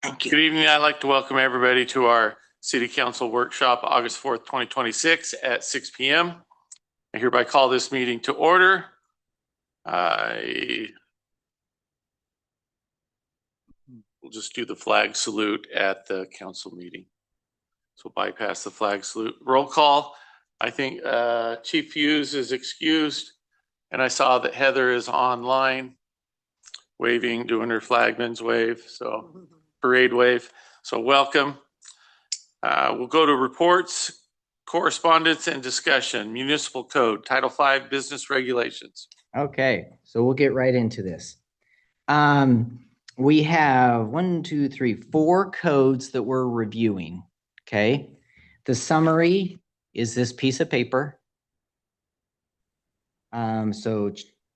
Thank you. Good evening. I'd like to welcome everybody to our City Council Workshop, August 4th, 2026 at 6 p.m. I hereby call this meeting to order. I will just do the flag salute at the council meeting. So bypass the flag salute. Roll call. I think Chief Hughes is excused, and I saw that Heather is online waving, doing her flagman's wave, so parade wave. So welcome. We'll go to reports, correspondence, and discussion. Municipal Code, Title V, Business Regulations. Okay, so we'll get right into this. We have 4 codes that we're reviewing. Okay, the summary is this piece of paper. So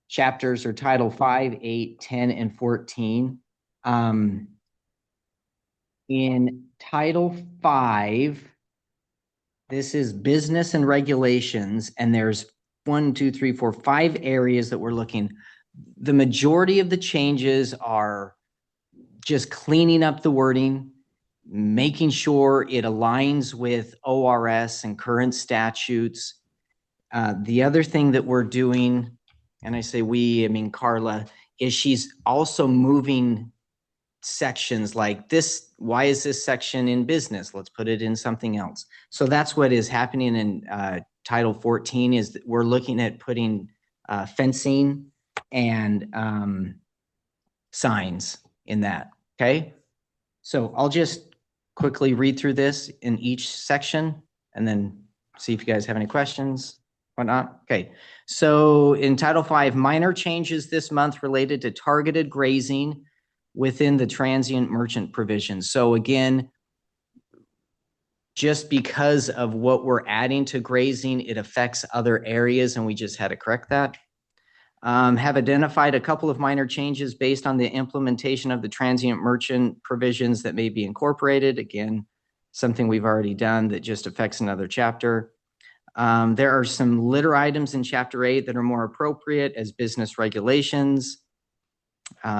chapters are Title 5, 8, 10, and 14. In Title 5, this is business and regulations, and there's 5 areas that we're looking. The majority of the changes are just cleaning up the wording, making sure it aligns with ORS and current statutes. The other thing that we're doing, and I say we, I mean Carla, is she's also moving sections like this. Why is this section in business? Let's put it in something else. So that's what is happening in Title 14 is that we're looking at putting fencing and signs in that. Okay. So I'll just quickly read through this in each section and then see if you guys have any questions, whatnot. Okay. So in Title 5, minor changes this month related to targeted grazing within the transient merchant provisions. So again, just because of what we're adding to grazing, it affects other areas, and we just had to correct that. Have identified a couple of minor changes based on the implementation of the transient merchant provisions that may be incorporated. Again, something we've already done that just affects another chapter. There are some litter items in Chapter 8 that are more appropriate as business regulations.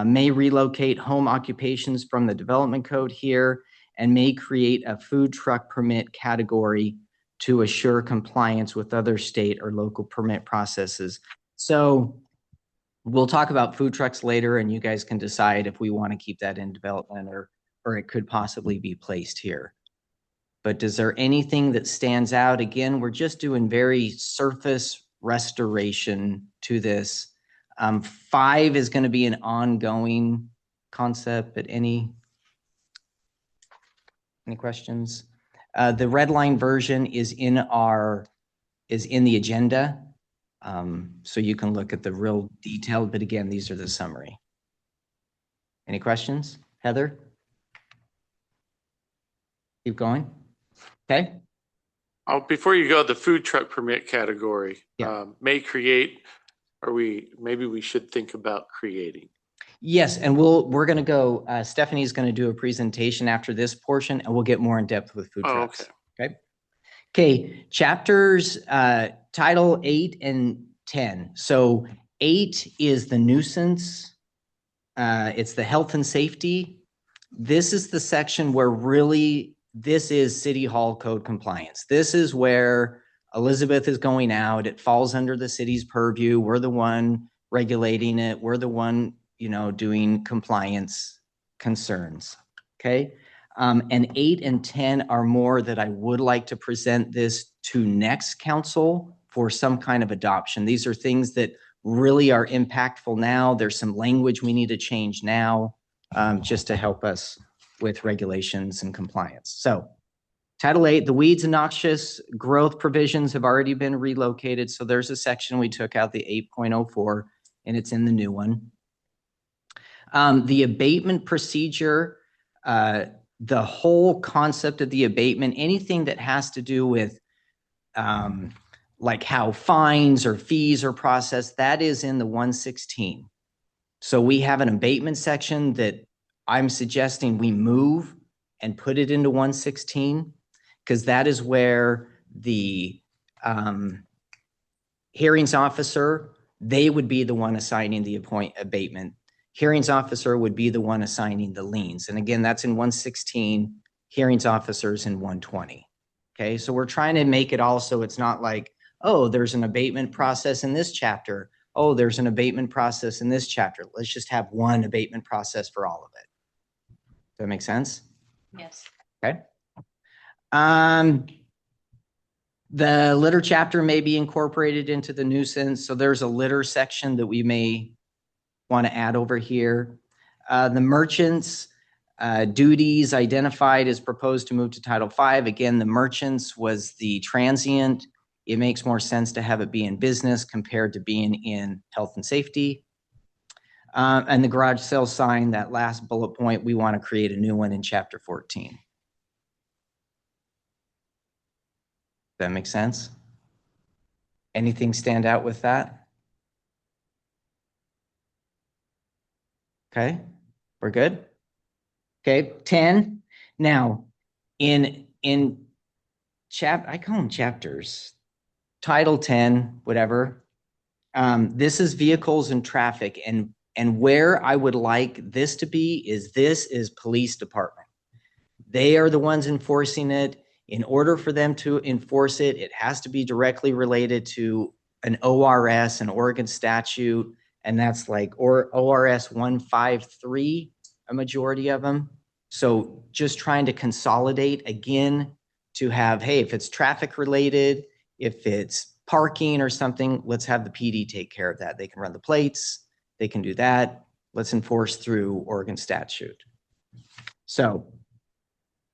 May relocate home occupations from the development code here and may create a food truck permit category to assure compliance with other state or local permit processes. So we'll talk about food trucks later, and you guys can decide if we want to keep that in development or it could possibly be placed here. But is there anything that stands out? Again, we're just doing very surface restoration to this. 5 is going to be an ongoing concept, but any questions? The red line version is in the agenda. So you can look at the real detailed, but again, these are the summary. Any questions, Heather? Keep going. Okay. Oh, before you go, the food truck permit category may create, or maybe we should think about creating. Yes, and we're going to go. Stephanie's going to do a presentation after this portion, and we'll get more in depth with food trucks. Okay. Okay. Chapters Title 8 and 10. So 8 is the nuisance. It's the health and safety. This is the section where really this is City Hall code compliance. This is where Elizabeth is going out. It falls under the city's purview. We're the one regulating it. We're the one, doing compliance concerns. Okay. And 8 and 10 are more that I would like to present this to next council for some kind of adoption. These are things that really are impactful now. There's some language we need to change now just to help us with regulations and compliance. So Title 8, the weeds and noxious growth provisions have already been relocated. So there's a section we took out, the 8.04, and it's in the new one. The abatement procedure, the whole concept of the abatement, anything that has to do with like how fines or fees are processed, that is in the 116. So we have an abatement section that I'm suggesting we move and put it into 116 because that is where the hearings officer, they would be the one assigning the abatement. Hearings officer would be the one assigning the liens. And again, that's in 116, hearings officers in 120. Okay, so we're trying to make it also, it's not like, oh, there's an abatement process in this chapter. Oh, there's an abatement process in this chapter. Let's just have one abatement process for all of it. Does that make sense? Yes. Okay. The litter chapter may be incorporated into the nuisance. So there's a litter section that we may want to add over here. The merchants duties identified is proposed to move to Title V. Again, the merchants was the transient. It makes more sense to have it be in business compared to being in health and safety. And the garage sale sign, that last bullet point, we want to create a new one in Chapter 14. That makes sense? Anything stand out with that? Okay, we're good. Okay, 10. Now, I call them chapters. Title 10, whatever. This is vehicles and traffic, and where I would like this to be is this is police department. They are the ones enforcing it. In order for them to enforce it, it has to be directly related to an ORS, an Oregon statute, and that's like ORS 153, a majority of them. So just trying to consolidate again to have, hey, if it's traffic related, if it's parking or something, let's have the PD take care of that. They can run the plates, they can do that. Let's enforce through Oregon statute. So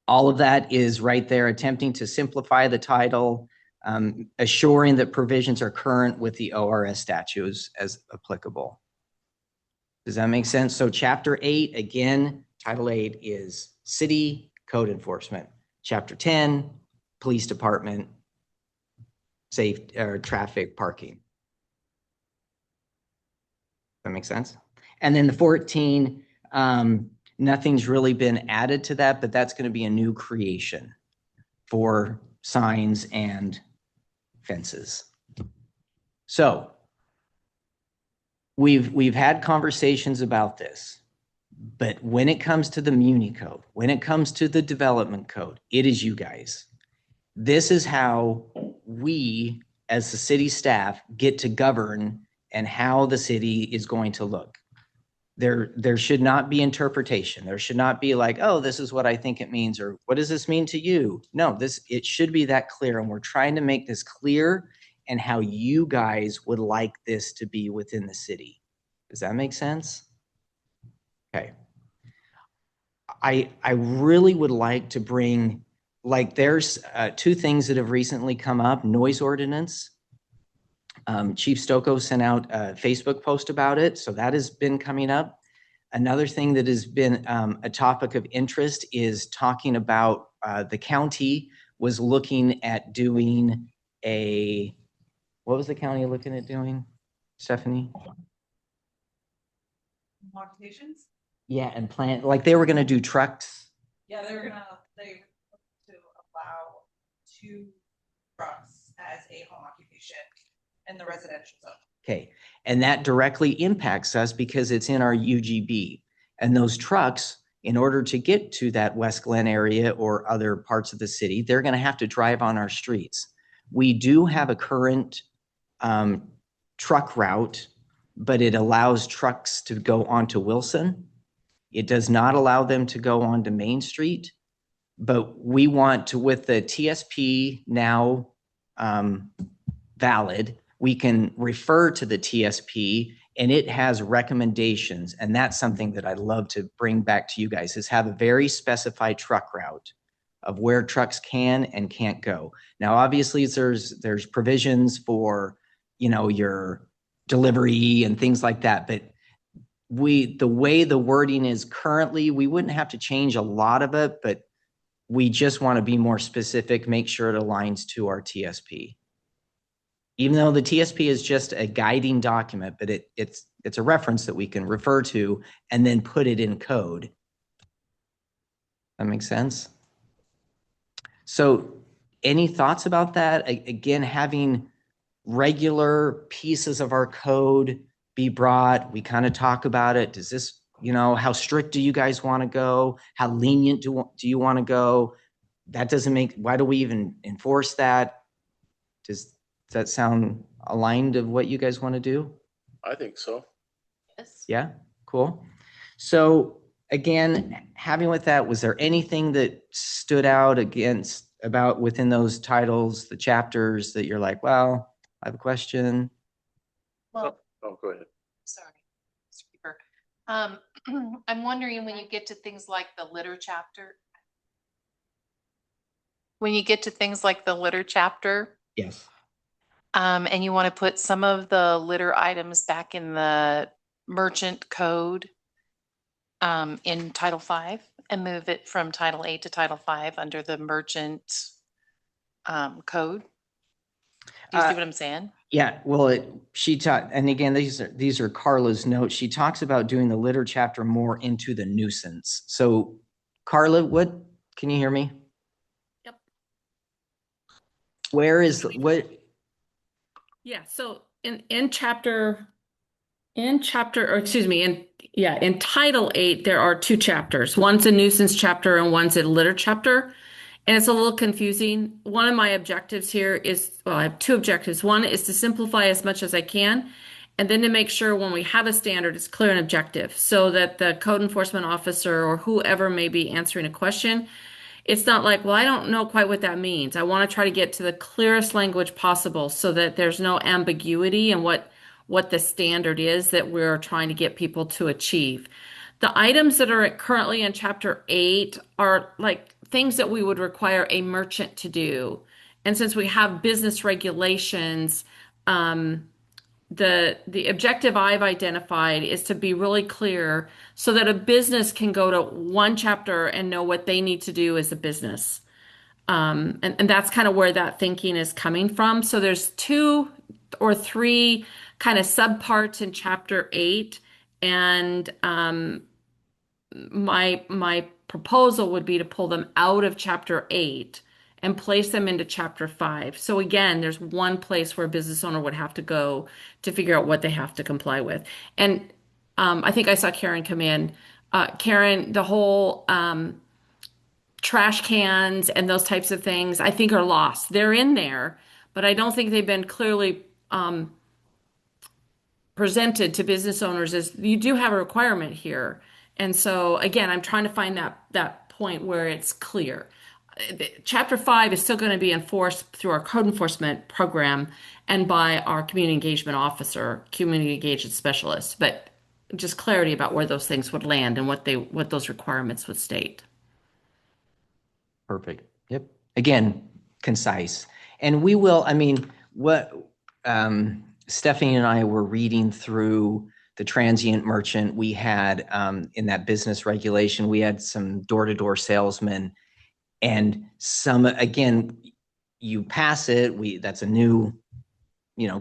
all of that is right there, attempting to simplify the title, assuring that provisions are current with the ORS statutes as applicable. Does that make sense? So Chapter 8, again, Title 8 is city code enforcement. Chapter 10, police department, safe or traffic parking. That makes sense? And then the 14, nothing's really been added to that, but that's going to be a new creation for signs and fences. So we've had conversations about this, but when it comes to the Muni Code, when it comes to the development code, it is you guys. This is how we, as the city staff, get to govern and how the city is going to look. There should not be interpretation. There should not be like, oh, this is what I think it means, or what does this mean to you? No, it should be that clear, and we're trying to make this clear and how you guys would like this to be within the city. Does that make sense? Okay. I really would like to bring, like, there's two things that have recently come up: noise ordinance. Chief Stocco sent out a Facebook post about it, so that has been coming up. Another thing that has been a topic of interest is talking about the county was looking at doing what was the county looking at doing, Stephanie? Modifications? Yeah, and plant, like they were going to do trucks. Yeah, they to allow 2 trucks as a home occupation in the residential zone. Okay, and that directly impacts us because it's in our UGB. And those trucks, in order to get to that West Glen area or other parts of the city, they're going to have to drive on our streets. We do have a current truck route, but it allows trucks to go onto Wilson. It does not allow them to go onto Main Street, but we want to, with the TSP now valid, we can refer to the TSP and it has recommendations. And that's something that I'd love to bring back to you guys, is have a very specified truck route of where trucks can and can't go. Now, obviously there's provisions for, your delivery and things like that, but the way the wording is currently, we wouldn't have to change a lot of it, but we just want to be more specific, make sure it aligns to our TSP. Even though the TSP is just a guiding document, but it's a reference that we can refer to and then put it in code. That makes sense? So any thoughts about that? Again, having regular pieces of our code be brought. We kind of talk about it. Does this, how strict do you guys want to go? How lenient do you want to go? That doesn't make, why do we even enforce that? Does that sound aligned of what you guys want to do? I think so. Yes. Yeah, cool. So again, having with that, was there anything that stood out about within those titles, the chapters that you're like, well, I have a question? Well, Oh, go ahead. sorry, Mr. Keeper. I'm wondering when you get to things like the litter chapter. When you get to things like the litter chapter, Yes. and you want to put some of the litter items back in the merchant code, in Title V and move it from Title 8 to Title 5 under the merchant, code. Do you see what I'm saying? Yeah, well, she taught, and again, these are Carla's notes. She talks about doing the litter chapter more into the nuisance. So, Carla, can you hear me? Yep. Where is what? Yeah, so in Title 8, there are two chapters. One's a nuisance chapter and one's a litter chapter. And it's a little confusing. One of my objectives here is, well, I have two objectives. One is to simplify as much as I can, and then to make sure when we have a standard, it's clear and objective so that the code enforcement officer or whoever may be answering a question, it's not like, well, I don't know quite what that means. I want to try to get to the clearest language possible so that there's no ambiguity in what the standard is that we're trying to get people to achieve. The items that are currently in Chapter 8 are like things that we would require a merchant to do. And since we have business regulations, the objective I've identified is to be really clear so that a business can go to one chapter and know what they need to do as a business. And that's kind of where that thinking is coming from. So there's 2 or 3 kind of subparts in Chapter 8, and my proposal would be to pull them out of Chapter 8 and place them into Chapter 5. So again, there's one place where a business owner would have to go to figure out what they have to comply with. And I think I saw Karen come in. Karen, the whole trash cans and those types of things, I think are lost. They're in there, but I don't think they've been clearly presented to business owners as you do have a requirement here. And so again, I'm trying to find that point where it's clear. Chapter 5 is still going to be enforced through our code enforcement program and by our community engagement officer, community engagement specialist, but just clarity about where those things would land and what those requirements would state. Perfect. Yep. Again, concise. And we will, Stephanie and I were reading through the transient merchant. We had, in that business regulation, we had some door-to-door salesmen, and some, again, you pass it, that's a new,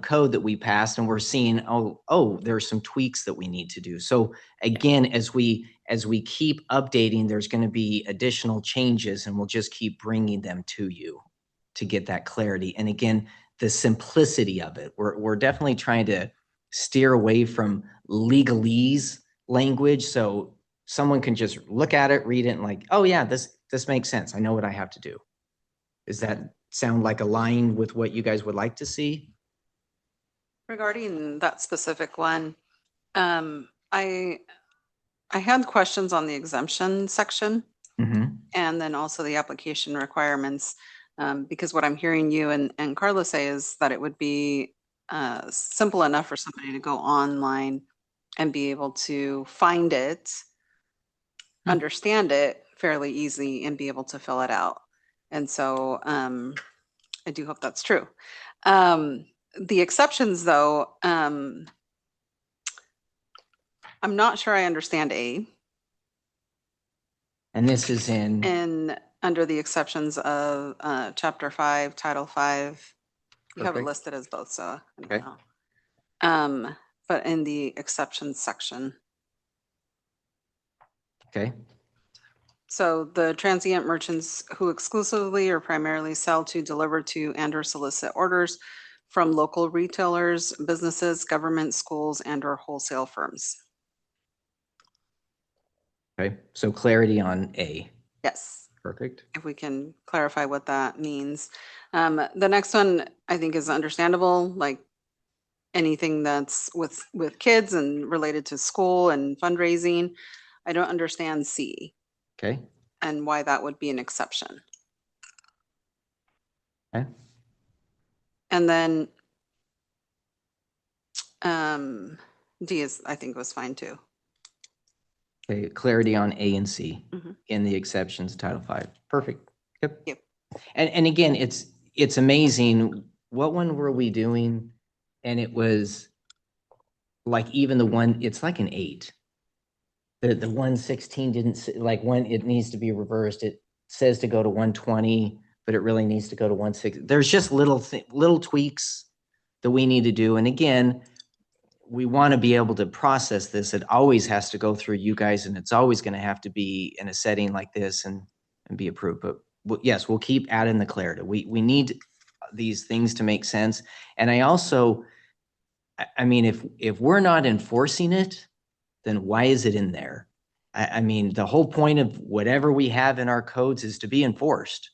code that we passed, and we're seeing, there's some tweaks that we need to do. So again, as we keep updating, there's going to be additional changes, and we'll just keep bringing them to you to get that clarity. And again, the simplicity of it. We're definitely trying to steer away from legalese language, so someone can just look at it, read it, and like, oh yeah, this makes sense. I know what I have to do. Does that sound like aligned with what you guys would like to see? Regarding that specific one, I had questions on the exemption section and then also the application requirements, because what I'm hearing you and Carla say is that it would be simple enough for somebody to go online and be able to find it, understand it fairly easy, and be able to fill it out. And so I do hope that's true. The exceptions, though, I'm not sure I understand A. And this is in under the exceptions of Chapter 5, Title 5. You have it Perfect. listed as both, so I Okay. don't know. But in the exceptions section. Okay. So the transient merchants who exclusively or primarily sell to, deliver to, and or solicit orders from local retailers, businesses, government, schools, and or wholesale firms. Okay, so clarity on A. Yes. Perfect. If we can clarify what that means. The next one I think is understandable, like anything that's with kids and related to school and fundraising. I don't understand C Okay. and why that would be an exception. Okay. And then D is, I think, was fine too. Okay, clarity on A and C Mhm. in the exceptions, Title V. Perfect. Yep. Yep. And again, it's amazing. What one were we doing? And it was like even the one, it's like an 8. The 116 didn't like when it needs to be reversed. It says to go to 120, but it really needs to go to 160. There's just little tweaks that we need to do. And again, we want to be able to process this. It always has to go through you guys, and it's always going to have to be in a setting like this and be approved. But yes, we'll keep adding the clarity. We need these things to make sense. And I also, I mean, if we're not enforcing it, then why is it in there? I mean, the whole point of whatever we have in our codes is to be enforced.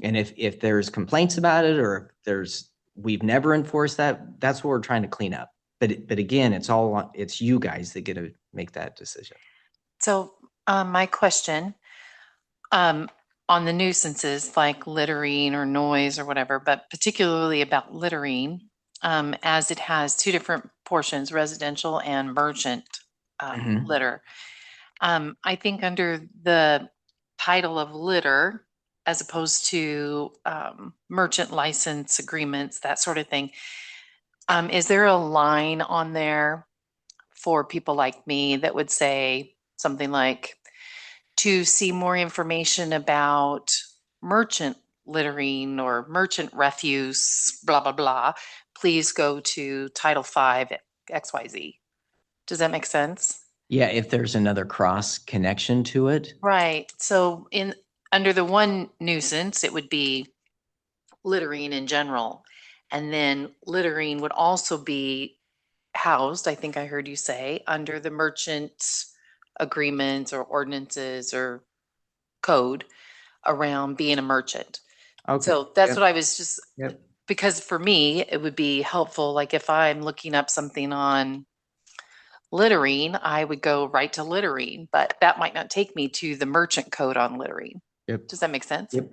And if there's complaints about it, or if we've never enforced that, that's what we're trying to clean up. But again, it's you guys that get to make that decision. So my question on the nuisances like littering or noise or whatever, but particularly about littering, as it has two different portions, residential and merchant Mhm. litter. I think under the title of litter, as opposed to merchant license agreements, that sort of thing, is there a line on there for people like me that would say something like, to see more information about merchant littering or merchant refuse, blah, blah, blah, please go to Title V XYZ. Does that make sense? Yeah, if there's another cross connection to it. Right. So under the one nuisance, it would be littering in general. And then littering would also be housed, I think I heard you say, under the merchant agreements or ordinances or code around being a merchant. Okay. So that's Yep. what I was just, Yep. because for me, it would be helpful, like if I'm looking up something on littering, I would go right to littering, but that might not take me to the merchant code on littering. Yep. Does that make sense? Yep.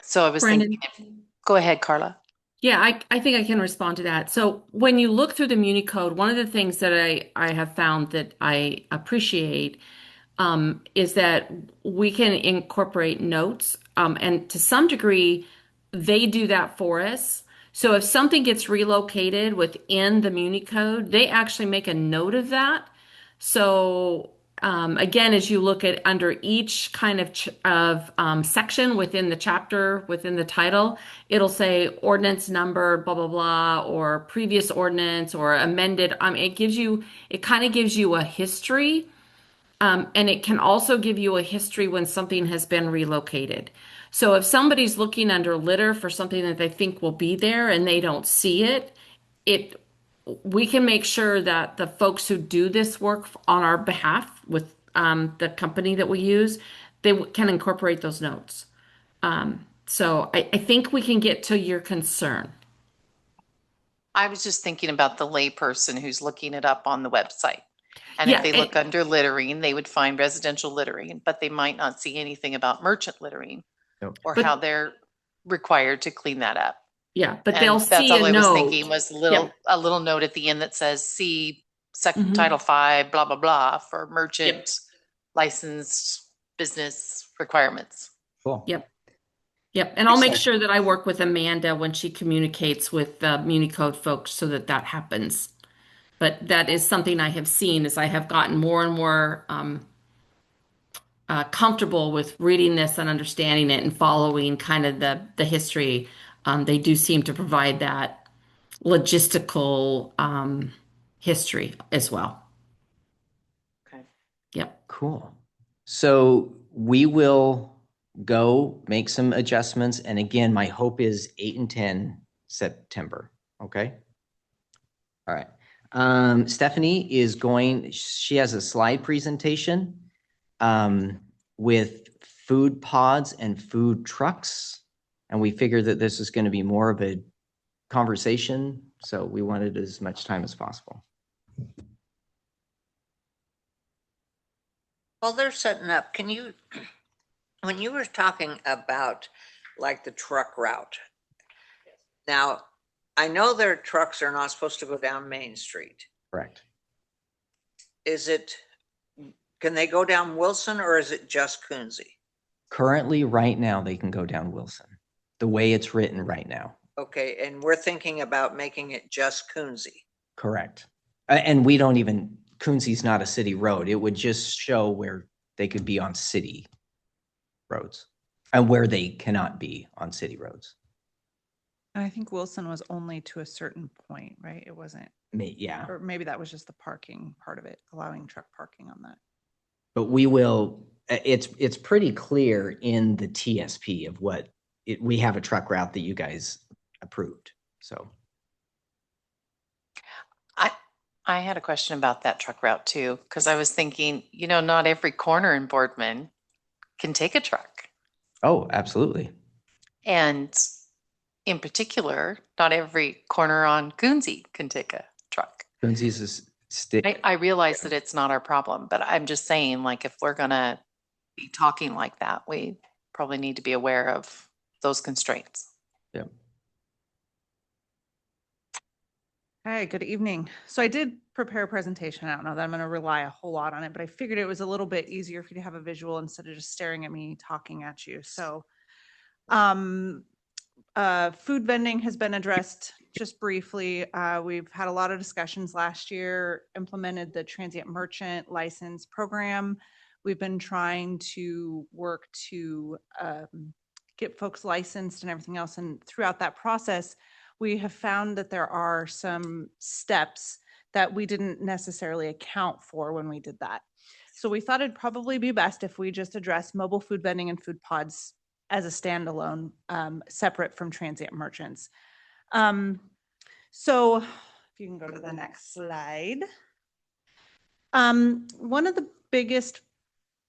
So I was Brandon? thinking, go ahead, Carla. Yeah, I think I can respond to that. So when you look through the Muni Code, one of the things that I have found that I appreciate is that we can incorporate notes, and to some degree, they do that for us. So if something gets relocated within the Muni Code, they actually make a note of that. So again, as you look at under each kind of section within the chapter, within the title, it'll say ordinance number, blah, blah, blah, or previous ordinance or amended. It kind of gives you a history. And it can also give you a history when something has been relocated. So if somebody's looking under litter for something that they think will be there and they don't see it, we can make sure that the folks who do this work on our behalf with the company that we use, they can incorporate those notes. So I think we can get to your concern. I was just thinking about the layperson who's looking it up on the website. And Yeah, if they look under littering, they would find residential littering, but they might not see anything about merchant littering Nope. or But- how they're required to clean that up. Yeah, but And they'll that's see all a I was note. thinking was a little note at the end that says, see Mhm. Title V, blah, blah, blah, for merchant licensed business requirements. Cool. Yep. Yep. And I'll make Excellent. sure that I work with Amanda when she communicates with the Municode folks so that that happens. But that is something I have seen as I have gotten more and more comfortable with reading this and understanding it and following kind of the history. They do seem to provide that logistical history as well. Okay. Yep. Cool. So we will go make some adjustments. And again, my hope is 8 and 10 September. Okay. All right. Stephanie she has a slide presentation with food pods and food trucks. And we figured that this is going to be more of a conversation. So we wanted as much time as possible. While they're setting up, when you were talking about like the truck route, now I know their trucks are not supposed to go down Main Street. Correct. Can they go down Wilson or is it just Coonsey? Currently, right now, they can go down Wilson, the way it's written right now. Okay, and we're thinking about making it just Coonsey. Correct. And Coonsey's not a city road. It would just show where they could be on city roads and where they cannot be on city roads. And I think Wilson was only to a certain point, right? It wasn't, Yeah. or maybe that was just the parking part of it, allowing truck parking on that. But it's pretty clear in the TSP of we have a truck route that you guys approved. So. I had a question about that truck route too, because I was thinking, not every corner in Boardman can take a truck. Oh, absolutely. And in particular, not every corner on Coonsey can take a truck. Coonsey's is I realize that it's not our problem, but I'm just saying, like, if we're going to be talking like that, we probably need to be aware of those constraints. Yeah. Hi, good evening. So I did prepare a presentation. I don't know that I'm going to rely a whole lot on it, but I figured it was a little bit easier for you to have a visual instead of just staring at me talking at you. So food vending has been addressed just briefly. We've had a lot of discussions last year, implemented the transient merchant license program. We've been trying to work to get folks licensed and everything else. And throughout that process, we have found that there are some steps that we didn't necessarily account for when we did that. So we thought it'd probably be best if we just address mobile food vending and food pods as a standalone, separate from transient merchants. So if you can go to the next slide. One of the biggest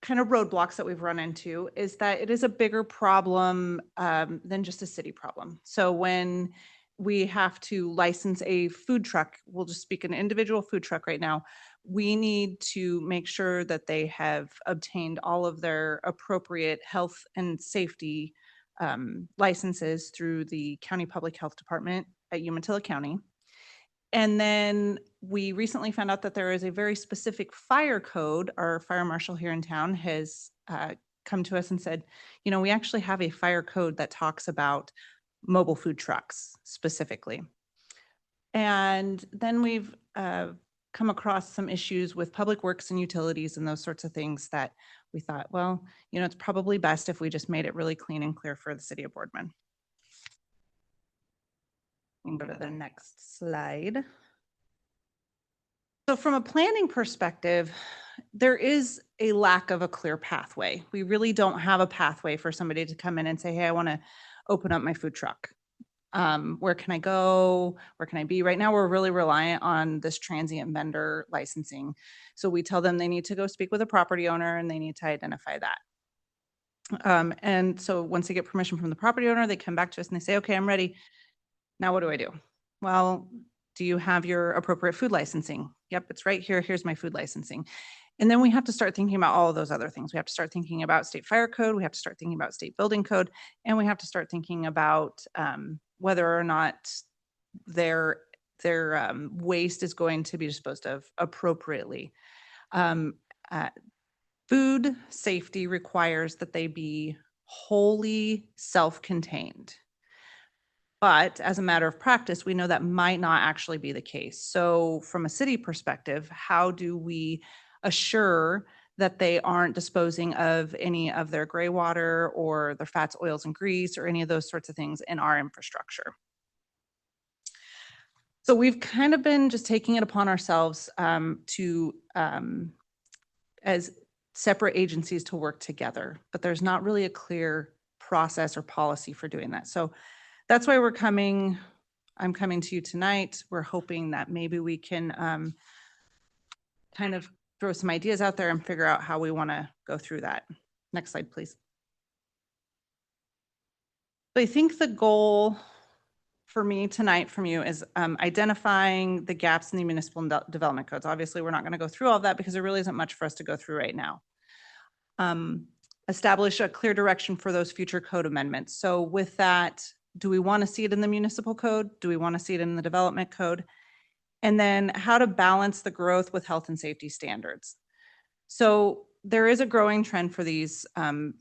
kind of roadblocks that we've run into is that it is a bigger problem than just a city problem. So when we have to license a food truck, we'll just speak an individual food truck right now, we need to make sure that they have obtained all of their appropriate health and safety licenses through the county public health department at Umatilla County. And then we recently found out that there is a very specific fire code. Our fire marshal here in town has come to us and said, we actually have a fire code that talks about mobile food trucks specifically. And then we've come across some issues with public works and utilities and those sorts of things that we thought, well, it's probably best if we just made it really clean and clear for the city of Boardman. We can go to the next slide. So from a planning perspective, there is a lack of a clear pathway. We really don't have a pathway for somebody to come in and say, hey, I want to open up my food truck. Where can I go? Where can I be? Right now, we're really reliant on this transient vendor licensing. So we tell them they need to go speak with a property owner and they need to identify that. And so once they get permission from the property owner, they come back to us and they say, okay, I'm ready. Now what do I do? Well, do you have your appropriate food licensing? Yep, it's right here. Here's my food licensing. And then we have to start thinking about all of those other things. We have to start thinking about state fire code. We have to start thinking about state building code. And we have to start thinking about whether or not their waste is going to be disposed of appropriately. Food safety requires that they be wholly self-contained. But as a matter of practice, we know that might not actually be the case. So from a city perspective, how do we assure that they aren't disposing of any of their gray water or their fats, oils, and grease or any of those sorts of things in our infrastructure? So we've kind of been just taking it upon ourselves as separate agencies to work together, but there's not really a clear process or policy for doing that. So that's why we're coming I'm coming to you tonight. We're hoping that maybe we can kind of throw some ideas out there and figure out how we want to go through that. Next slide, please. So I think the goal for me tonight from you is identifying the gaps in the municipal development codes. Obviously, we're not going to go through all of that because there really isn't much for us to go through right now. Establish a clear direction for those future code amendments. So with that, do we want to see it in the municipal code? Do we want to see it in the development code? And then how to balance the growth with health and safety standards. So there is a growing trend for these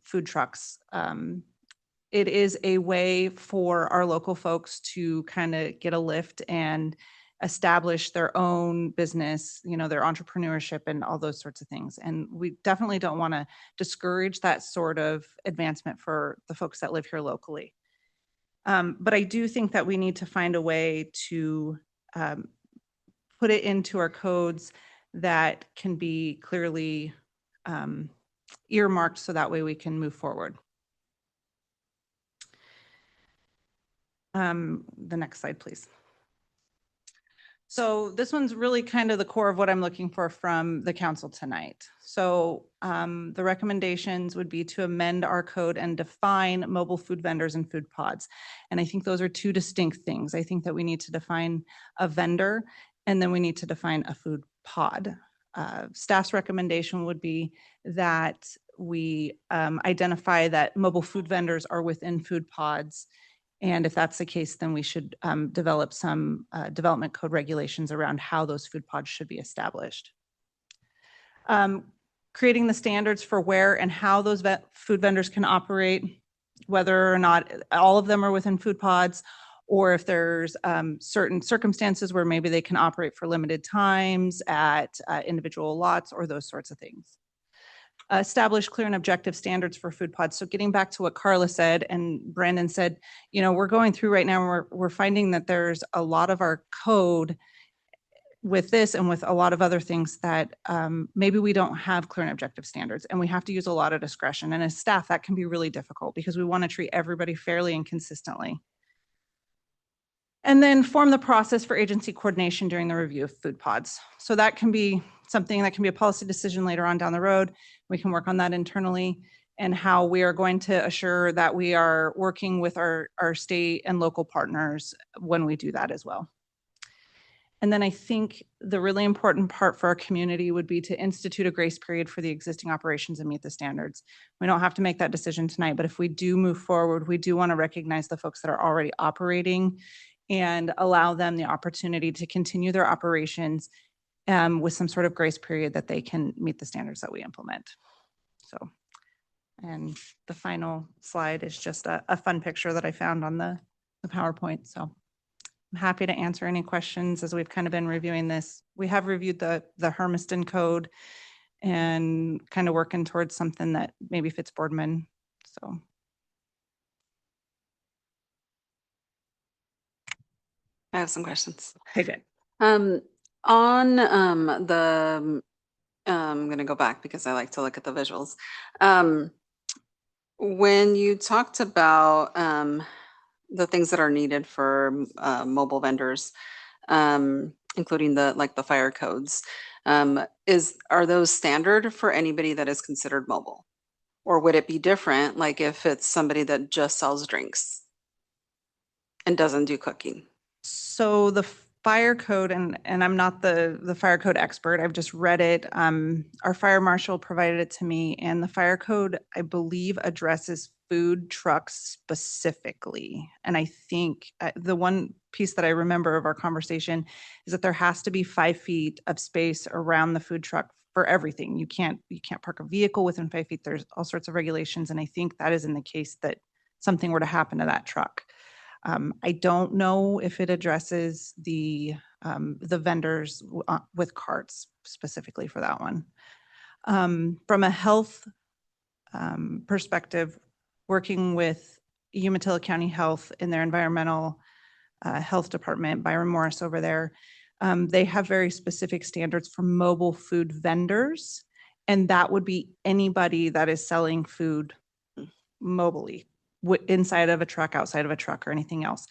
food trucks. It is a way for our local folks to kind of get a lift and establish their own business, you know, their entrepreneurship and all those sorts of things. And we definitely don't want to discourage that sort of advancement for the folks that live here locally. But I do think that we need to find a way to put it into our codes that can be clearly earmarked so that way we can move forward. The next slide, please. So this one's really kind of the core of what I'm looking for from the council tonight. So the recommendations would be to amend our code and define mobile food vendors and food pods. And I think those are two distinct things. I think that we need to define a vendor and then we need to define a food pod. Staff's recommendation would be that we identify that mobile food vendors are within food pods. And if that's the case, then we should develop some development code regulations around how those food pods should be established. Creating the standards for where and how those food vendors can operate, whether or not all of them are within food pods, or if there's certain circumstances where maybe they can operate for limited times at individual lots or those sorts of things. Establish clear and objective standards for food pods. So getting back to what Carla said and Brandon said, you know, we're going through right now, we're finding that there's a lot of our code with this and with a lot of other things that maybe we don't have clear and objective standards and we have to use a lot of discretion. And as staff, that can be really difficult because we want to treat everybody fairly and consistently. And then form the process for agency coordination during the review of food pods. So that can be something that can be a policy decision later on down the road. We can work on that internally and how we are going to assure that we are working with our state and local partners when we do that as well. And then I think the really important part for our community would be to institute a grace period for the existing operations and meet the standards. We don't have to make that decision tonight, but if we do move forward, we do want to recognize the folks that are already operating and allow them the opportunity to continue their operations with some sort of grace period that they can meet the standards that we implement. So, and the final slide is just a fun picture that I found on the PowerPoint. So I'm happy to answer any questions as we've kind of been reviewing this. We have reviewed the Hermiston code and kind of working towards something that maybe fits Boardman. So. I have some questions. Okay, good. On the, I'm going to go back because I like to look at the visuals. When you talked about the things that are needed for mobile vendors, including the fire codes, are those standard for anybody that is considered mobile? Or would it be different, like if it's somebody that just sells drinks and doesn't do cooking? So the fire code, and I'm not the fire code expert, I've just read it. Our fire marshal provided it to me, and the fire code, I believe, addresses food trucks specifically. And I think the one piece that I remember of our conversation is that there has to be 5 feet of space around the food truck for everything. You can't park a vehicle within 5 feet. There's all sorts of regulations, and I think that is in the case that something were to happen to that truck. I don't know if it addresses the vendors with carts specifically for that one. From a health perspective, working with Umatilla County Health in their environmental health department, Byron Morris over there, they have very specific standards for mobile food vendors, and that would be anybody that is selling food mobily, inside of a truck, outside of a truck, or anything else.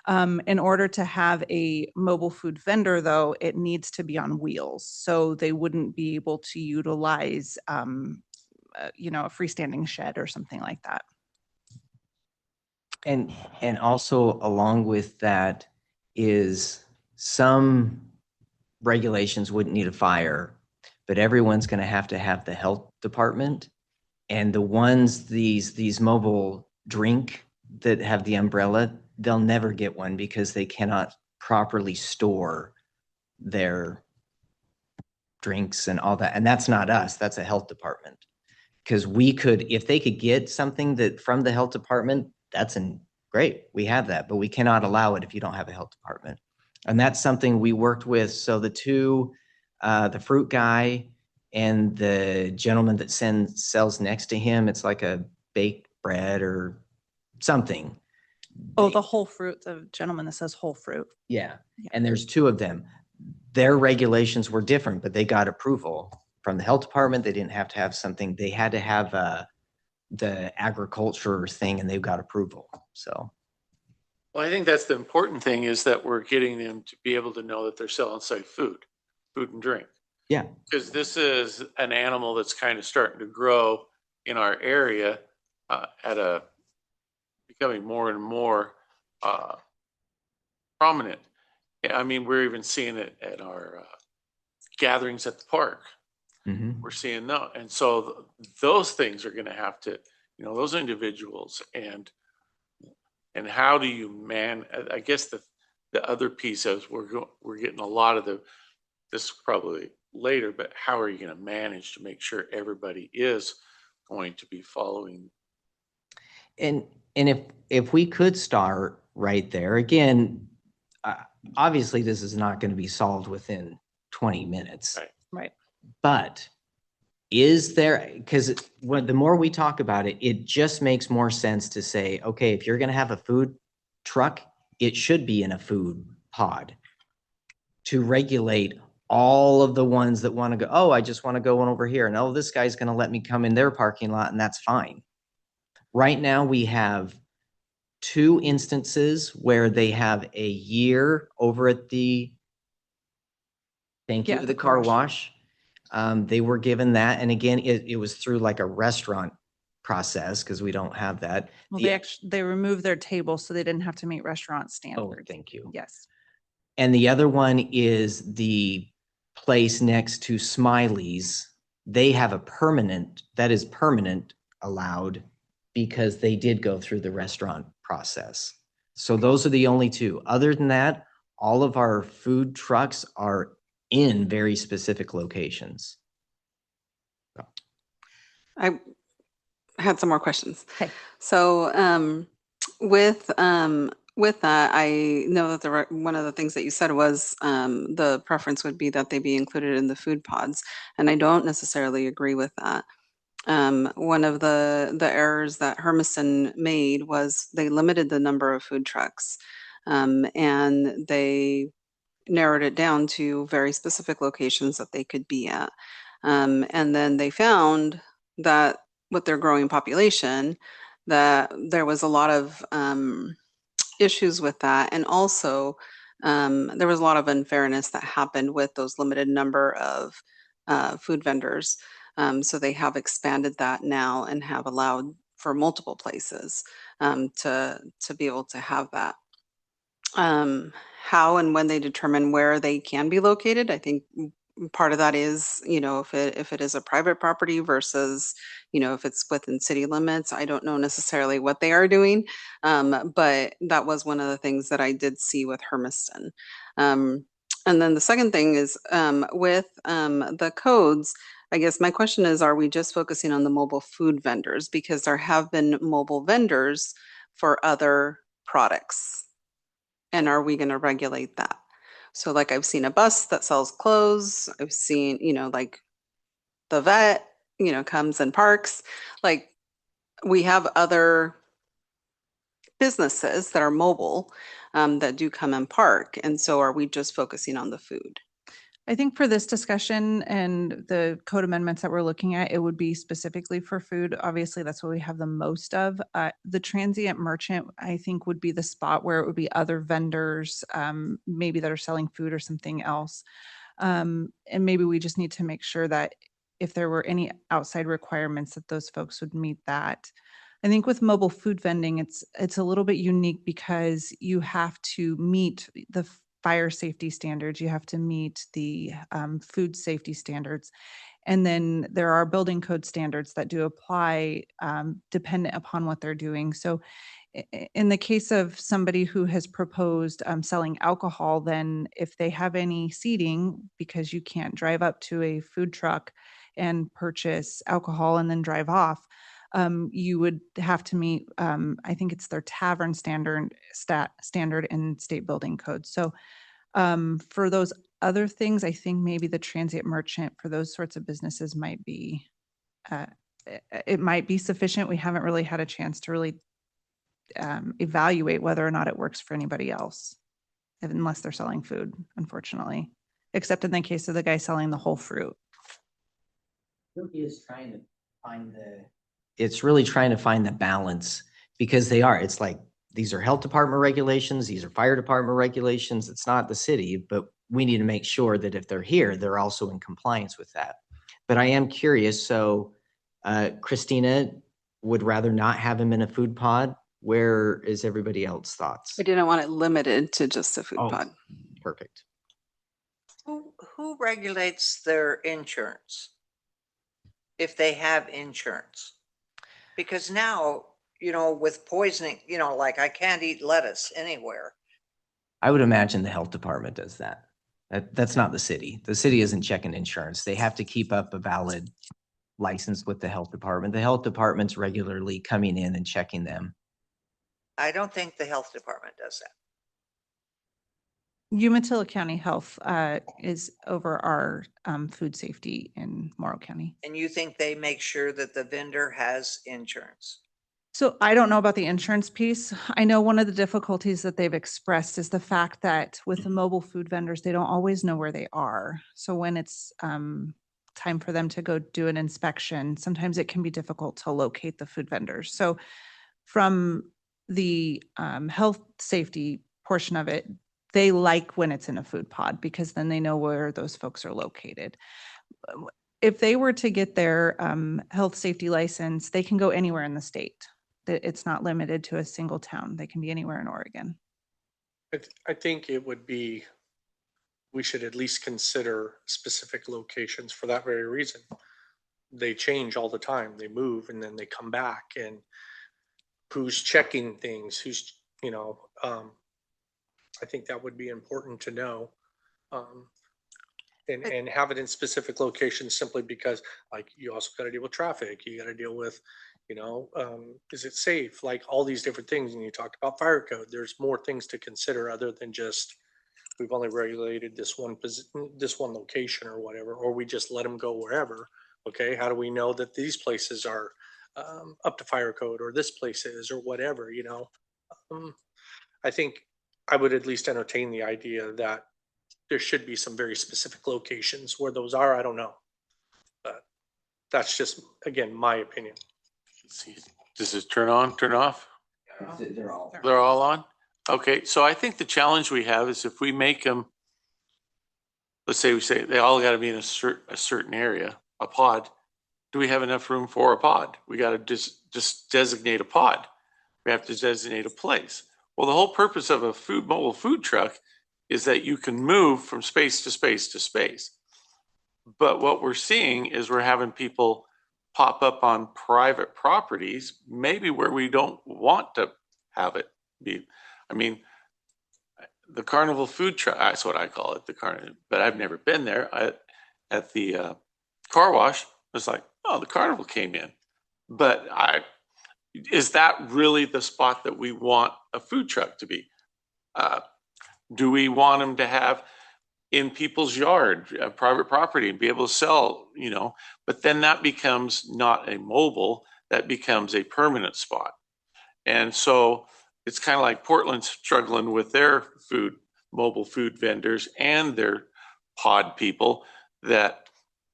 In order to have a mobile food vendor, though, it needs to be on wheels. So they wouldn't be able to utilize, a freestanding shed or something like that. And also along with that is some regulations wouldn't need a fire, but everyone's going to have the health department. And the ones, these mobile drink that have the umbrella, they'll never get one because they cannot properly store their drinks and all that. And that's not us, that's a health department. Because we could, if they could get something that from the health department, that's great, we have that, but we cannot allow it if you don't have a health department. And that's something we worked with. So the two, the fruit guy and the gentleman that sells next to him, it's like a baked bread or something. Oh, the whole fruit, the gentleman that says whole fruit. Yeah. And there's two of them. Their regulations were different, but they got approval from the health department. They didn't have to have something. They had to have the agriculture thing, and they've got approval. So. Well, I think that's the important thing, is that we're getting them to be able to know that they're selling safe food and drink. Yeah. Because this is an animal that's kind of starting to grow in our area becoming more and more prominent. I mean, we're even seeing it at our gatherings at the park. Mm-hmm. We're seeing that. And so those things are going to have to, those individuals and how do you I guess the other piece is we're getting a lot of this probably later, but how are you going to manage to make sure everybody is going to be following? And if we could start right there again, obviously this is not going to be solved within 20 minutes. Right. But is there, because the more we talk about it, it just makes more sense to say, okay, if you're going to have a food truck, it should be in a food pod to regulate all of the ones that want to go, oh, I just want to go one over here. And oh, this guy's going to let me come in their parking lot, and that's fine. Right now we have 2 instances where they have a year over at the the car wash. They were given that. And again, it was through like a restaurant process because we don't have that. Well, they removed their table so they didn't have to meet restaurant standards. Oh, thank you. Yes. And the other one is the place next to Smiley's. They have a permanent allowed because they did go through the restaurant process. So those are the only 2. Other than that, all of our food trucks are in very specific locations. I had some more questions. Okay. So with that, I know that one of the things that you said was the preference would be that they be included in the food pods, and I don't necessarily agree with that. One of the errors that Hermiston made was they limited the number of food trucks, and they narrowed it down to very specific locations that they could be at. And then they found that with their growing population, that there was a lot of issues with that. And also, there was a lot of unfairness that happened with those limited number of food vendors. So they have expanded that now and have allowed for multiple places to be able to have that. How and when they determine where they can be located, I think part of that is, if it is a private property versus, if it's within city limits. I don't know necessarily what they are doing, but that was one of the things that I did see with Hermiston. And then the second thing is with the codes. I guess my question is, are we just focusing on the mobile food vendors? Because there have been mobile vendors for other products. And are we going to regulate that? So like I've seen a bus that sells clothes. I've seen, like the vet, comes and parks. Like we have other businesses that are mobile that do come and park. And so are we just focusing on the food? I think for this discussion and the code amendments that we're looking at, it would be specifically for food. Obviously, that's what we have the most of. The transient merchant, I think, would be the spot where it would be other vendors, maybe that are selling food or something else. And maybe we just need to make sure that if there were any outside requirements that those folks would meet that. I think with mobile food vending, it's a little bit unique because you have to meet the fire safety standards, you have to meet the food safety standards. And then there are building code standards that do apply dependent upon what they're doing. So in the case of somebody who has proposed selling alcohol, then if they have any seating, because you can't drive up to a food truck and purchase alcohol and then drive off, you would have to meet, I think it's their tavern standard in state building code. So for those other things, I think maybe the transient merchant for those sorts of businesses might be, it might be sufficient. We haven't really had a chance to really evaluate whether or not it works for anybody else, unless they're selling food, unfortunately, except in the case of the guy selling the whole fruit. It's really trying to find the balance, because it's like, these are health department regulations, these are fire department regulations. It's not the city, but we need to make sure that if they're here, they're also in compliance with that. But I am curious. So Christina would rather not have him in a food pod. Where is everybody else's thoughts? I didn't want it limited to just a food pod. Perfect. Who regulates their insurance? If they have insurance? Because now, with poisoning, like I can't eat lettuce anywhere. I would imagine the health department does that. That's not the city. The city isn't checking insurance. They have to keep up a valid license with the health department. The health department's regularly coming in and checking them. I don't think the health department does that. Umatilla County Health is over our food safety in Morrow County. And you think they make sure that the vendor has insurance? So I don't know about the insurance piece. I know one of the difficulties that they've expressed is the fact that with the mobile food vendors, they don't always know where they are. So when it's time for them to go do an inspection, sometimes it can be difficult to locate the food vendors. So from the health safety portion of it, they like when it's in a food pod because then they know where those folks are located. If they were to get their health safety license, they can go anywhere in the state. It's not limited to a single town. They can be anywhere in Oregon. I think it would be, we should at least consider specific locations for that very reason. They change all the time. They move and then they come back, and who's checking things, I think that would be important to know. And have it in specific locations, simply because like you also got to deal with traffic. You got to deal with, is it safe? Like all these different things. And you talked about fire code. There's more things to consider other than just, we've only regulated this one location or whatever, or we just let them go wherever. Okay. How do we know that these places are up to fire code, or this place is, or whatever, I think I would at least entertain the idea that there should be some very specific locations. Where those are, I don't know. But that's just, again, my opinion. Let's see. Does it turn on, turn off? They're all on? Okay, so I think the challenge we have is if we make them, let's say we say they all got to be in a certain area, a pod. Do we have enough room for a pod? We got to just designate a pod. We have to designate a place. Well, the whole purpose of a mobile food truck is that you can move from space to space to space. But what we're seeing is we're having people pop up on private properties, maybe where we don't want to have it be. I mean, the carnival food truck, that's what I call it, the carnival, but I've never been there. At the car wash, it was like, oh, the carnival came in. But is that really the spot that we want a food truck to be? Do we want them to have in people's yard, private property, and be able to sell, but then that becomes not a mobile, that becomes a permanent spot. And so it's kind of like Portland's struggling with their mobile food vendors and their pod people that,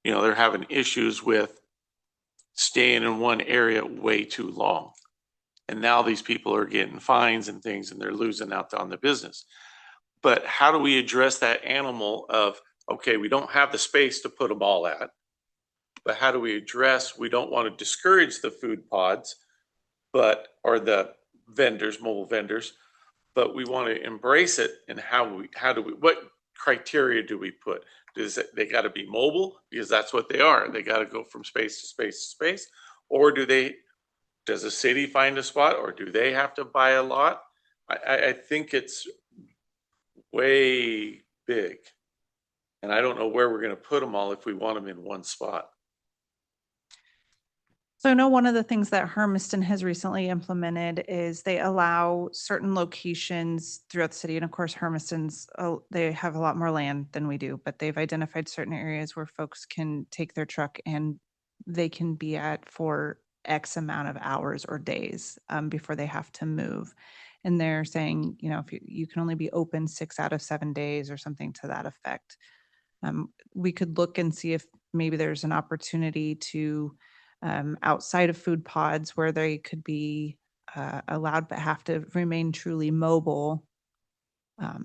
they're having issues with staying in one area way too long. And now these people are getting fines and things, and they're losing out on the business. But how do we address that animal of, okay, we don't have the space to put them all at, but how do we address, we don't want to discourage the food pods, or the vendors, mobile vendors, but we want to embrace it. And what criteria do we put? They got to be mobile because that's what they are. They got to go from space to space to space, or does the city find a spot, or do they have to buy a lot? I think it's way big, and I don't know where we're going to put them all if we want them in one spot. So I know one of the things that Hermiston has recently implemented is they allow certain locations throughout the city. And of course, Hermiston's, they have a lot more land than we do, but they've identified certain areas where folks can take their truck and they can be at for X amount of hours or days before they have to move. And they're saying, if you can only be open 6 out of 7 days or something to that effect. We could look and see if maybe there's an opportunity to outside of food pods where they could be allowed but have to remain truly mobile. I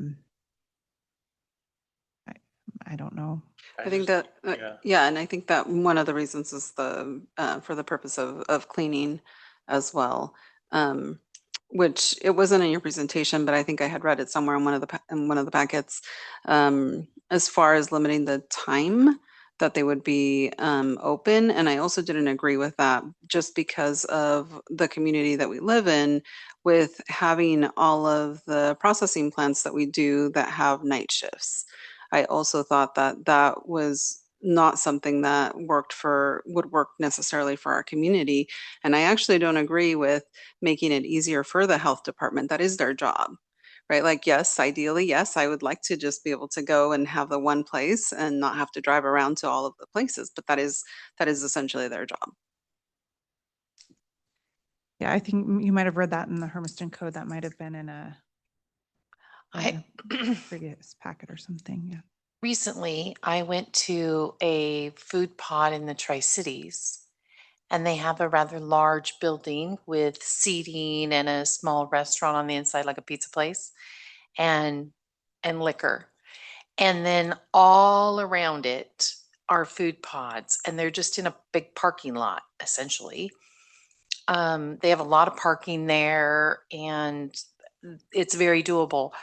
don't know. I think that, and I think that one of the reasons is for the purpose of cleaning as well, which it wasn't in your presentation, but I think I had read it somewhere in one of the packets, as far as limiting the time that they would be open. And I also didn't agree with that just because of the community that we live in, with having all of the processing plants that we do that have night shifts. I also thought that that was not something that would work necessarily for our community. And I actually don't agree with making it easier for the health department. That is their job, right? Like, yes, ideally, yes, I would like to just be able to go and have the one place and not have to drive around to all of the places, but that is essentially their job. Yeah, I think you might have read that in the Hermiston Code. That might have been in a previous packet or something. Yeah. Recently, I went to a food pod in the Tri-Cities, and they have a rather large building with seating and a small restaurant on the inside, like a pizza place, and liquor. And then all around it are food pods, and they're just in a big parking lot, essentially. They have a lot of parking there, and it's very doable.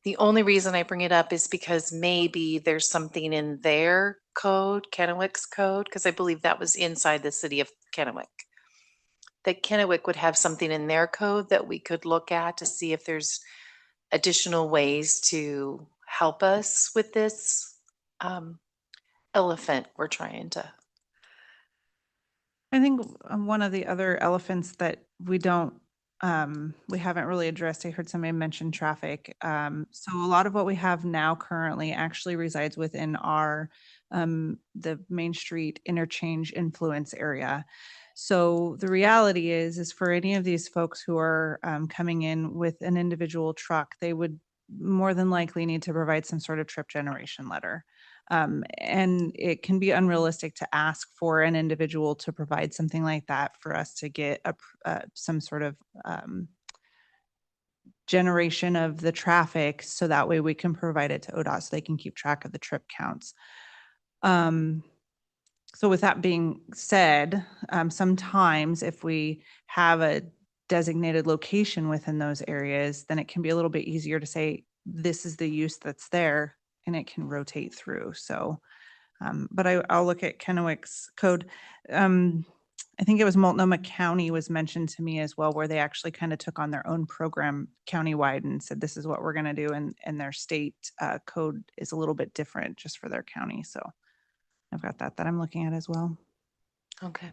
The only reason I bring it up is because maybe there's something in their code, Kennewick's code, because I believe that was inside the city of Kennewick, that Kennewick would have something in their code that we could look at to see if there's additional ways to help us with this elephant we're trying to. I think one of the other elephants that we haven't really addressed, I heard somebody mention traffic. So a lot of what we have now currently actually resides within the Main Street interchange influence area. So the reality is for any of these folks who are coming in with an individual truck, they would more than likely need to provide some sort of trip generation letter. And it can be unrealistic to ask for an individual to provide something like that for us to get some sort of generation of the traffic, so that way we can provide it to ODOT so they can keep track of the trip counts. So with that being said, sometimes if we have a designated location within those areas, then it can be a little bit easier to say, this is the use that's there, and it can rotate through. So, but I'll look at Kennewick's code. I think it was Multnomah County was mentioned to me as well, where they actually kind of took on their own program countywide and said, this is what we're going to do. And their state code is a little bit different just for their county. So I've got that I'm looking at as well. Okay.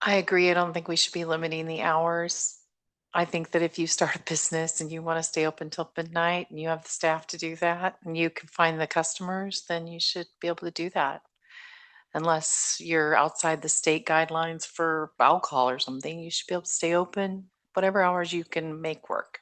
I agree. I don't think we should be limiting the hours. I think that if you start a business and you want to stay open till midnight and you have the staff to do that and you can find the customers, then you should be able to do that. Unless you're outside the state guidelines for alcohol or something, you should be able to stay open whatever hours you can make work.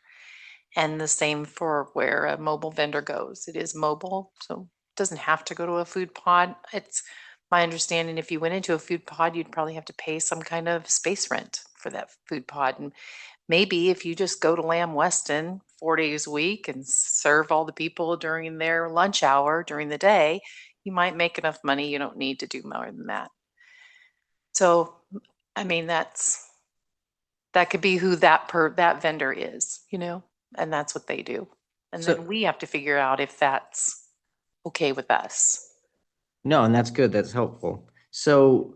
And the same for where a mobile vendor goes. It is mobile, so it doesn't have to go to a food pod. It's my understanding if you went into a food pod, you'd probably have to pay some kind of space rent for that food pod. And maybe if you just go to Lamb Weston 4 days a week and serve all the people during their lunch hour during the day, you might make enough money. You don't need to do more than that. So, I mean, that could be who that vendor is, and that's what they do. And So- then we have to figure out if that's okay with us. No, and that's good. That's helpful. So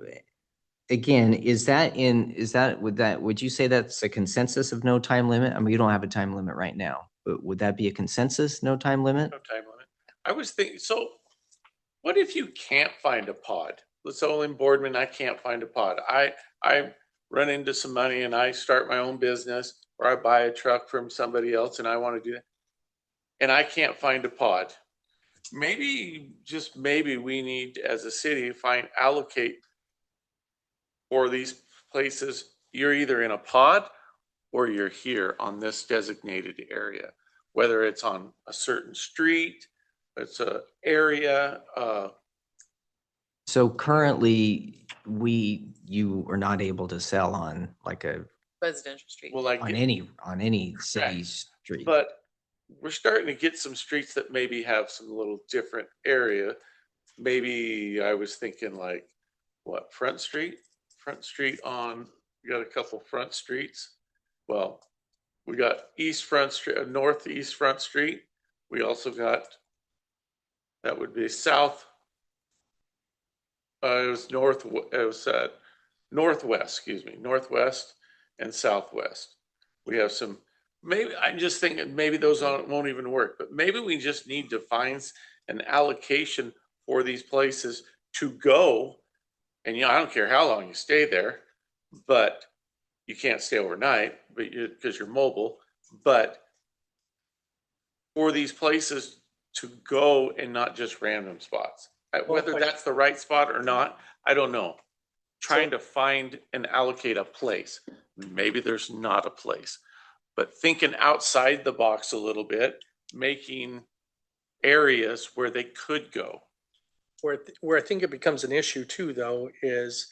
again, would you say that's a consensus of no time limit? I mean, you don't have a time limit right now, but would that be a consensus, no time limit? No time limit. I was thinking, so what if you can't find a pod? So in Boardman, I can't find a pod. I run into some money and I start my own business, or I buy a truck from somebody else and I want to do that. And I can't find a pod. Maybe, just maybe, we need as a city allocate for these places. You're either in a pod or you're here on this designated area, whether it's on a certain street, it's a area. So currently, you are not able to sell on like Residential street. Well, like on any city street. But we're starting to get some streets that maybe have some little different area. Maybe I was thinking like, what, Front Street? Front Street we got a couple front streets. Well, we got East Front Street, Northeast Front Street. We also got, that would be south. It was northwest, northwest and southwest. We have some, maybe, I'm just thinking maybe those won't even work, but maybe we just need to find an allocation for these places to go. And, I don't care how long you stay there, but you can't stay overnight, but because you're mobile, but for these places to go and not just random spots. Whether that's the right spot or not, I don't know. Trying to find and allocate a place. Maybe there's not a place, but thinking outside the box a little bit, making areas where they could go. Where I think it becomes an issue too, though, is,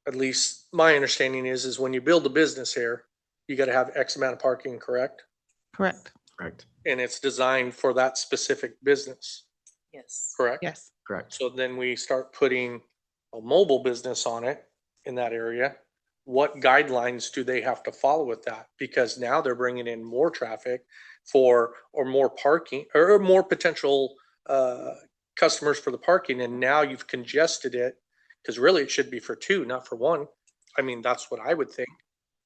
at least my understanding is when you build a business here, you got to have X amount of parking, correct? Correct. Correct. And it's designed for that specific business, Yes. correct? Yes. Correct. So then we start putting a mobile business on it in that area. What guidelines do they have to follow with that? Because now they're bringing in more traffic or more parking or more potential customers for the parking. And now you've congested it, because really it should be for two, not for one. I mean, that's what I would think.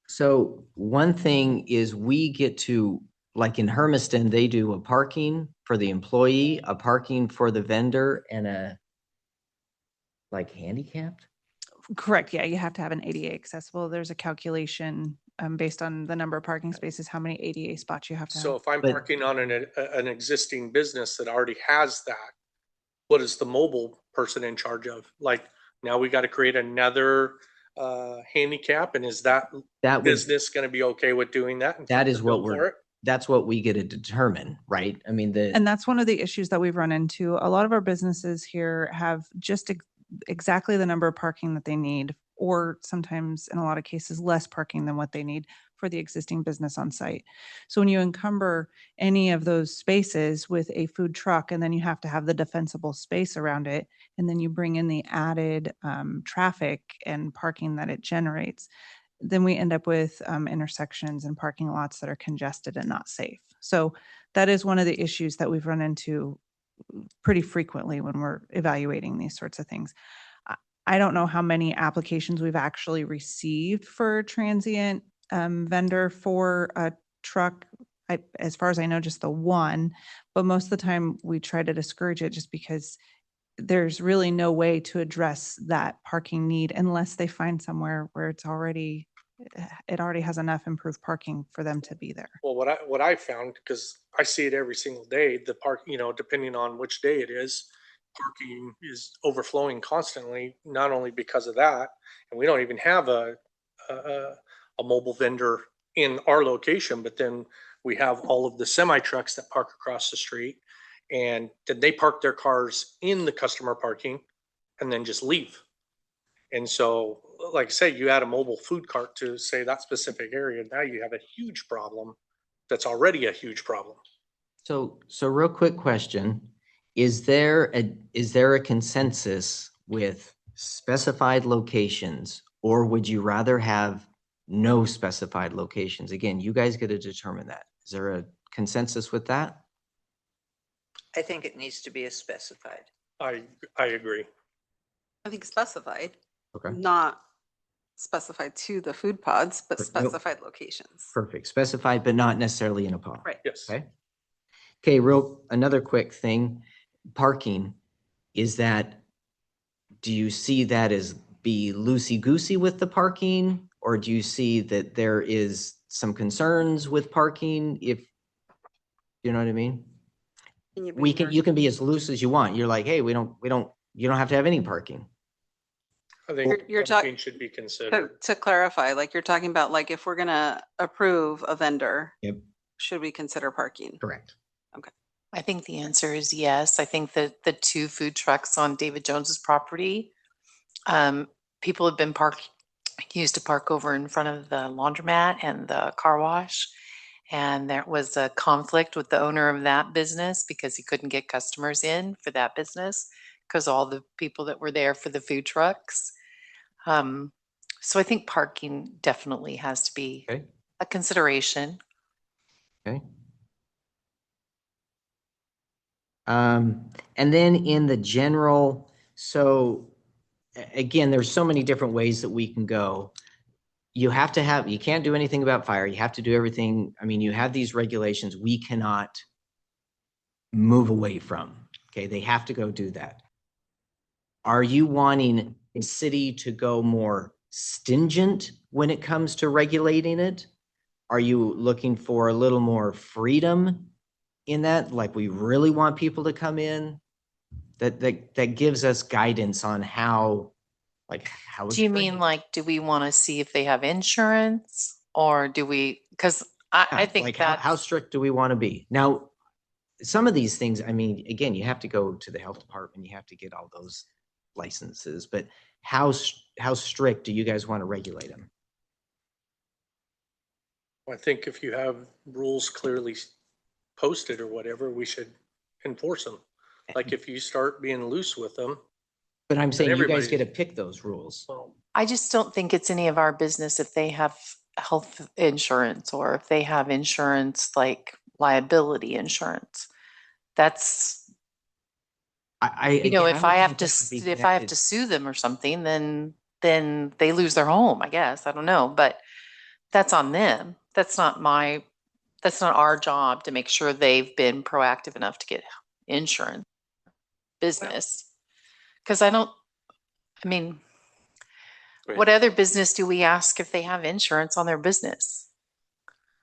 So one thing is we get to, like in Hermiston, they do a parking for the employee, a parking for the vendor, and a like handicapped. Correct. Yeah, you have to have an ADA accessible. There's a calculation based on the number of parking spaces, how many ADA spots you have to So have. if I'm But- parking on an existing business that already has that, what is the mobile person in charge of? Like, now we got to create another handicap, and is that That would, business going to be okay with doing that? and that take is the what bill for we're, it? that's what we get to determine, right? I mean, And that's one of the issues that we've run into. A lot of our businesses here have just exactly the number of parking that they need, or sometimes in a lot of cases, less parking than what they need for the existing business on site. So when you encumber any of those spaces with a food truck, and then you have to have the defensible space around it, and then you bring in the added traffic and parking that it generates, then we end up with intersections and parking lots that are congested and not safe. So that is one of the issues that we've run into pretty frequently when we're evaluating these sorts of things. I don't know how many applications we've actually received for a transient vendor for a truck. As far as I know, just the one, but most of the time we try to discourage it just because there's really no way to address that parking need unless they find somewhere where it already has enough improved parking for them to be there. Well, what I found, because I see it every single day, the park, depending on which day it is, parking is overflowing constantly, not only because of that, and we don't even have a mobile vendor in our location, but then We have all of the semi trucks that park across the street, and then they park their cars in the customer parking and then just leave. And so, like I said, you add a mobile food cart to say that specific area, now you have a huge problem that's already a huge problem. So real quick question, is there a consensus with specified locations, or would you rather have no specified locations? Again, you guys get to determine that. Is there a consensus with that? I think it needs to be as specified. I agree. I think specified, Okay. not specified to the food pods, but Nope. specified locations. Perfect. Specified, but not necessarily in a pod. Right. Yes. Okay. Okay, another quick thing, parking, do you see that as be loosey-goosey with the parking? Or do you see that there is some concerns with parking if, you know what I mean? You can be as loose as you want. You're like, hey, you don't have to have any parking. I think You're parking should be considered. To clarify, like you're talking about, like if we're gonna approve a vendor, Yep. should we consider parking? Correct. I think the answer is yes. I think that the 2 food trucks on David Jones's property, people have been used to park over in front of the laundromat and the car wash. And there was a conflict with the owner of that business because he couldn't get customers in for that business because all the people that were there for the food trucks. So I think parking definitely has to be Okay. a consideration. Okay. And then in the general, so again, there's so many different ways that we can go. You can't do anything about fire. You have to do everything. I mean, you have these regulations we cannot move away from. Okay. They have to go do that. Are you wanting a city to go more stringent when it comes to regulating it? Are you looking for a little more freedom in that? Like we really want people to come in? That gives us guidance on how. Do you mean like, do we want to see if they have insurance or do we, because I think like that how strict do we want to be? Now, some of these things, I mean, again, you have to go to the health department, you have to get all those licenses, but how strict do you guys want to regulate them? I think if you have rules clearly posted or whatever, we should enforce them. Like if you start being loose with them. But I'm saying you guys get to pick those rules. I just don't think it's any of our business if they have health insurance or if they have insurance like liability insurance. That's, if I have to sue them or something, then they lose their home, I guess. I don't know, but that's on them. That's not our job to make sure they've been proactive enough to get insurance business. Because what other business do we ask if they have insurance on their business?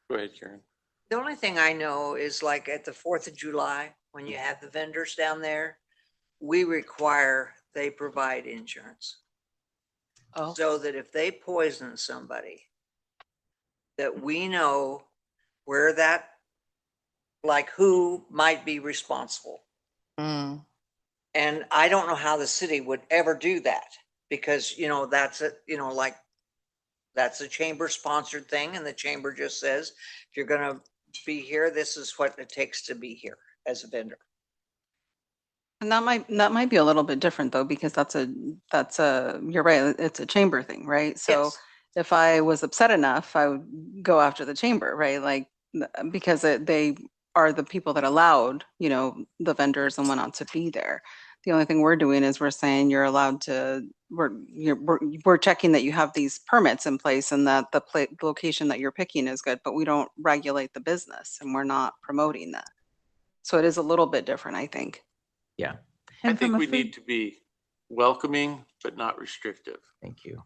Go ahead, Karen. The only thing I know is like at the 4th of July, when you have the vendors down there, we require they provide insurance. Oh, So that if they poison somebody, that we know where like who might be responsible. mm. And I don't know how the city would ever do that because, that's a chamber sponsored thing. And the chamber just says, if you're going to be here, this is what it takes to be here as a vendor. And that might be a little bit different though, because you're right. It's a chamber thing, right? So Yes. if I was upset enough, I would go after the chamber, right? Like, because they are the people that allowed, the vendors and whatnot to be there. The only thing we're doing is we're saying you're allowed to, we're checking that you have these permits in place and that the location that you're picking is good, but we don't regulate the business and we're not promoting that. So it is a little bit different, I think. Yeah. I think we need to be welcoming, but not restrictive. Thank you.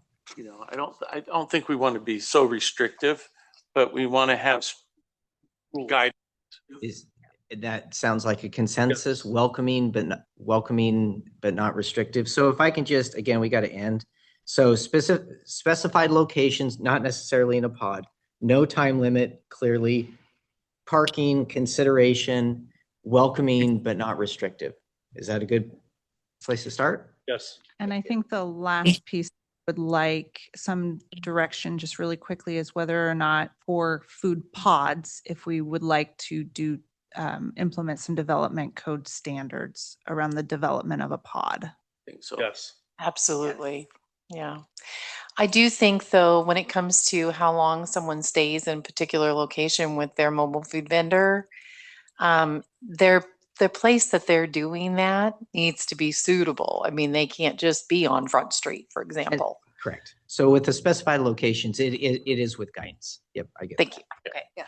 I don't think we want to be so restrictive, but we want to have guidance. That sounds like a consensus, welcoming, but not restrictive. So if I can just, again, we got to end. So specified locations, not necessarily in a pod, no time limit, clearly. parking consideration, welcoming but not restrictive. Is that a good place to start? Yes. And I think the last piece I would like some direction just really quickly is whether or not for food pods, if we would like to do implement some development code standards around the development of a pod. I think so. Yes. Absolutely. Yeah. I do think though, when it comes to how long someone stays in a particular location with their mobile food vendor, the place that they're doing that needs to be suitable. I mean, they can't just be on Front Street, for example. Correct. So with the specified locations, it is with guidance. Yep, I get it. Thank you. Okay. Yeah.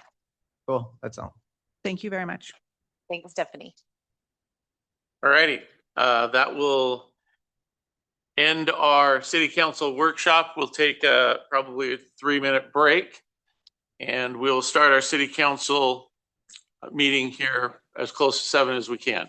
Cool. That's all. Thank you very much. Thanks, Stephanie. All righty. That will end our city council workshop. We'll take probably a 3-minute break, and we'll start our city council meeting here as close to 7 as we can.